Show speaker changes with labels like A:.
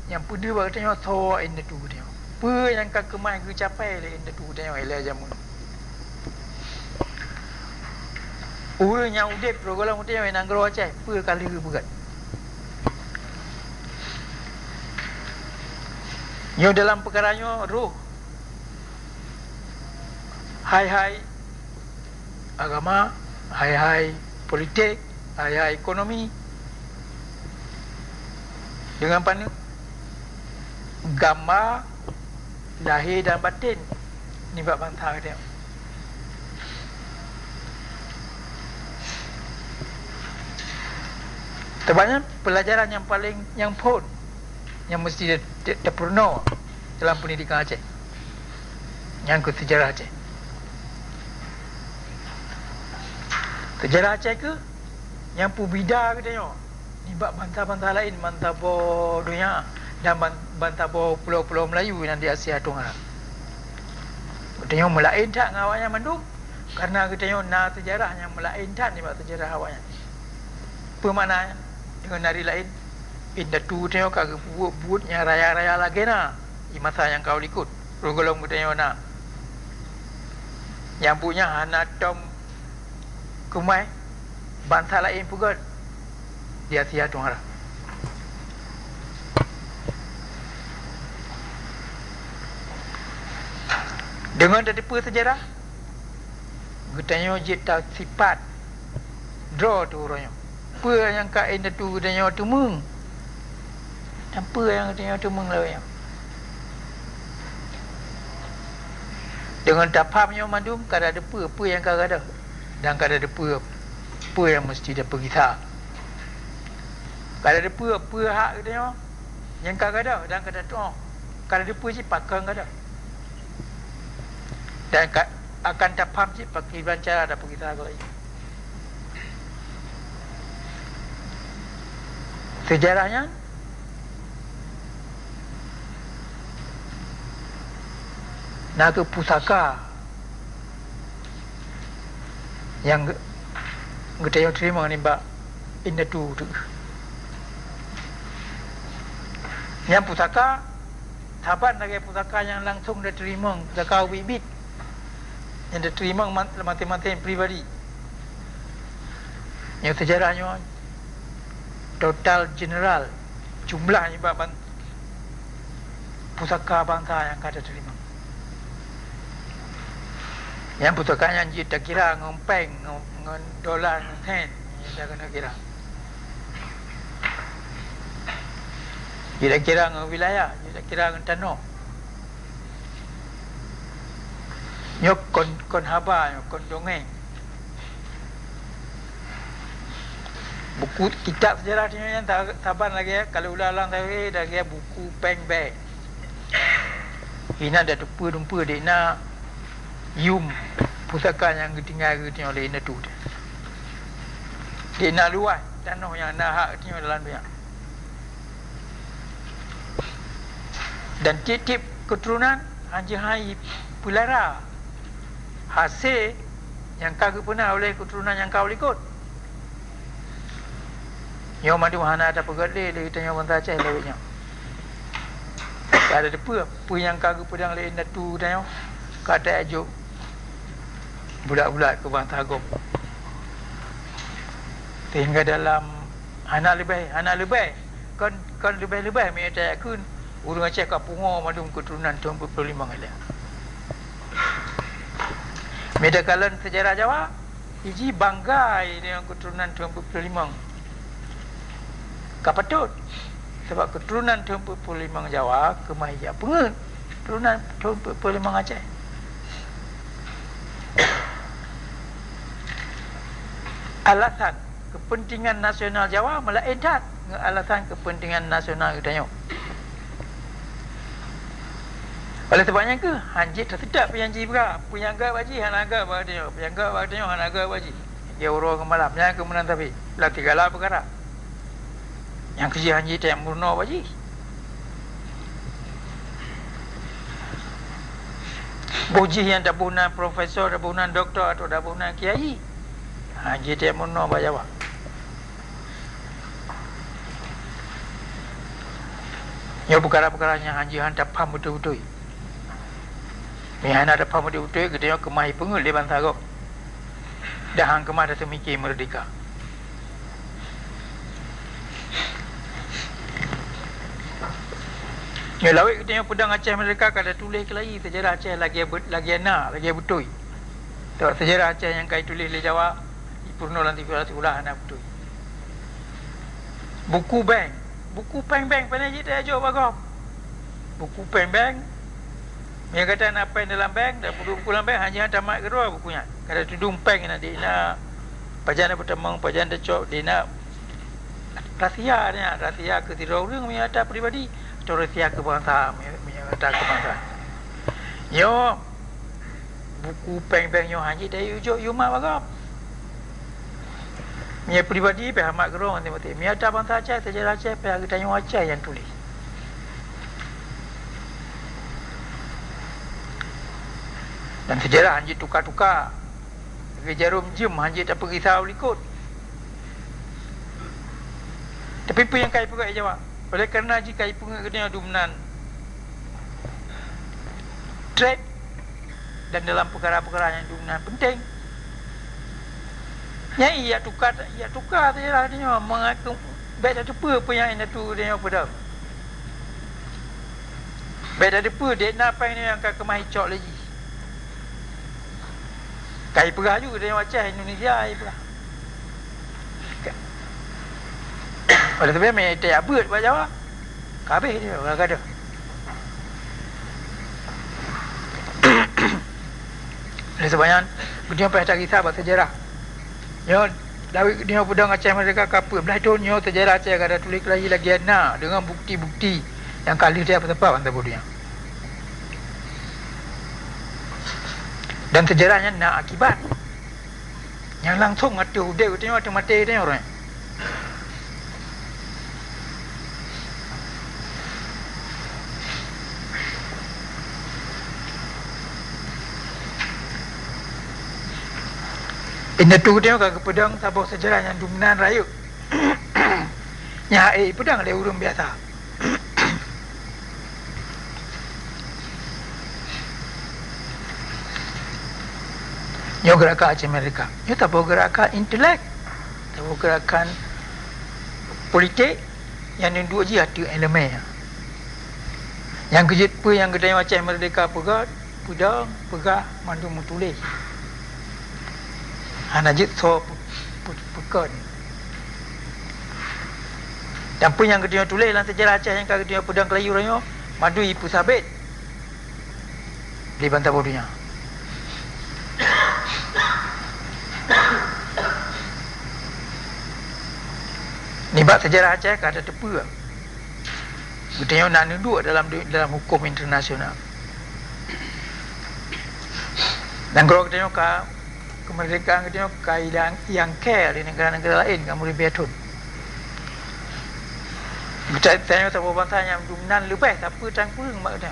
A: yang pudu ba katanya so inda tu dia pe yang ka kemai ke capai le inda tu dia ele jamun yang udip program dia yang nanggro aceh pe kali ke berat nyo dalam perkaranya roh hai agama, hai politik, hai ekonomi dengan pana gambar lahir dan batin ni bab bantah dia. Terbanyak pelajaran yang pun yang mesti terpurna dalam pendidikan Aceh yang ke sejarah Aceh. Sejarah Aceh ke yang pubida ke tengok ni bab bantah-bantah lain, bantah bo dunia dan bantah bo pulau-pulau Melayu yang di Asia Tenggara. Tengok melain tak dengan awaknya mandum karena kita tengok na sejarah yang melain tak ni bab sejarah awaknya. Apa maknanya dengan nari lain inda tu tengok kagak buat-buatnya raya-raya lagi na di masa yang kau ikut rogolong kita tengok na yang punya hanatom kumai bantah lain pun di Asia Tenggara. Dengan tertipu sejarah katanya jita sifat draw tu orangnya apa yang kat inda tu katanya tu meng apa yang katanya tu meng lah dengan dapamnya mandum kada ada apa yang kada ada dan kada ada apa yang mesti dia pergi tak kada ada apa hak katanya yang kada ada dan kada tu kada ada apa je pakang kada dan akan dapam je pakai bancara ada pergi tak lagi sejarahnya nak ke pusaka yang kita yang terima ni mbak inda tu yang pusaka sahabat lagi pusaka yang langsung dia terima pusaka bibit yang dia terima mati-mati pribadi yang sejarahnya total general jumlahnya mbak pusaka bangsa yang kada terima yang pusakanya kita kira ngompeng ngon dolar sen kita kena kira kita kira ngom wilayah kita kira ngom tanah nyok kon haba nyok kon dongeng buku kitab sejarah ni yang taban lagi kalau ulang lagi dah dia buku peng bag ina ada dumpa dek na yum pusaka yang tinggal oleh ina tu dek na luas tanah yang nak hak tinggal dalam dia dan tip-tip keturunan hanya hai pulara hasil yang kagak pernah oleh keturunan yang kau ikut yang madu hana ada pegade le kita yang bangsa Aceh lewatnya ada depa apa yang kagak pedang le inda tu tanya kata ajuk budak-budak ke bangsa Agom sehingga dalam anak lebih kon lebih me tak kun urang Aceh ka pungo madum keturunan 25 ala medakalan sejarah Jawa iji banggai dengan keturunan 25 kapatut sebab keturunan 25 Jawa kemahia pengen keturunan 25 Aceh alasan kepentingan nasional Jawa melainkan alasan kepentingan nasional kita tengok oleh sebabnya ke hanjit tersedap penyanji juga penyangga baji hanaga baji penyangga baji hanaga baji dia urang ke malam yang kemudian tapi lah tigala perkara yang kerja hanjit yang murna baji boji yang dabunan profesor dabunan doktor atau dabunan kiai hanjit yang murna bajawa Yo perkara-perkara yang hanji hantar paham betul-betul. Yang ada paham betul-betul, kita yang kemahi pengul di bantara. Dah hang kemah dah semikir merdeka. Ya lawik kita yang pedang Aceh Merdeka kada tulis ke lagi sejarah Aceh lagi enak, lagi betul. Tak sejarah Aceh yang kai tulis le Jawa Purno lanti ulah anak betul. Buku bank pandai je dia ajar bagam. Buku bank dia kata nak pen dalam bank dan buku dalam bank hanya tamat kedua bukunya. Kada tudung bank nanti nak pajan pertama pajan decok dia nak rahsia ke tidak orang punya data peribadi. Rahsia kebangsaan menyerta kebangsaan. Yo buku peng-peng yo hanji dah ujuk yo mak bagam. Mia peribadi pe hamak gerong nanti mati. Mia ada bangsa Aceh sejarah Aceh pe kita yang Aceh yang tulis. Dan sejarah hanji tukar-tukar. Ke jarum jem hanji tak pergi risau ikut. Tapi apa yang kai pegai jawab? Oleh kerana jika ibu kena dumnan trade dan dalam perkara-perkara yang dumnan penting, ya ia tukar saja lah dia mengaku baik dah apa yang ini tu dia pada baik dah apa dia nak apa ini yang akan kemah cok lagi kai perah juga dia macam Indonesia ai perah. Oleh sebab mai tak abut buat Jawa. Kabeh dia orang kata. Oleh sebabnya dia pernah tak kisah bahasa sejarah. Yo Dawid dia pedang Aceh Merdeka kapal. Belah tu nyo sejarah Aceh ada tulis lagi enak dengan bukti-bukti yang kali dia apa-apa antara bodohnya. Dan sejarahnya nak akibat. Yang langsung atu dia tengok atu mati dia orang. Ini tu dia ke pedang tabur sejarah yang dominan rayu. Nya pedang dia urung biasa. Yo gerakan Aceh Merdeka. Yo tabur gerakan intelek. Tabur gerakan politik yang dua je ada elemen. Yang kejut apa yang kedai Aceh Merdeka pedang pegah mandu mutulis. Najib so pekon. Dan pun yang kedua tulis dalam sejarah Aceh yang kedua pedang Kelayu ranyo madu ipu sabit di bantah bodohnya. Ni bab sejarah Aceh kada tepu. Betulnya nak duduk dalam hukum internasional. Dan kalau kita kemerdekaan kita kaidan yang care di negara-negara lain kamu lebih betul. Kita tanya siapa bangsa yang dominan lebih siapa tangkul mak dia.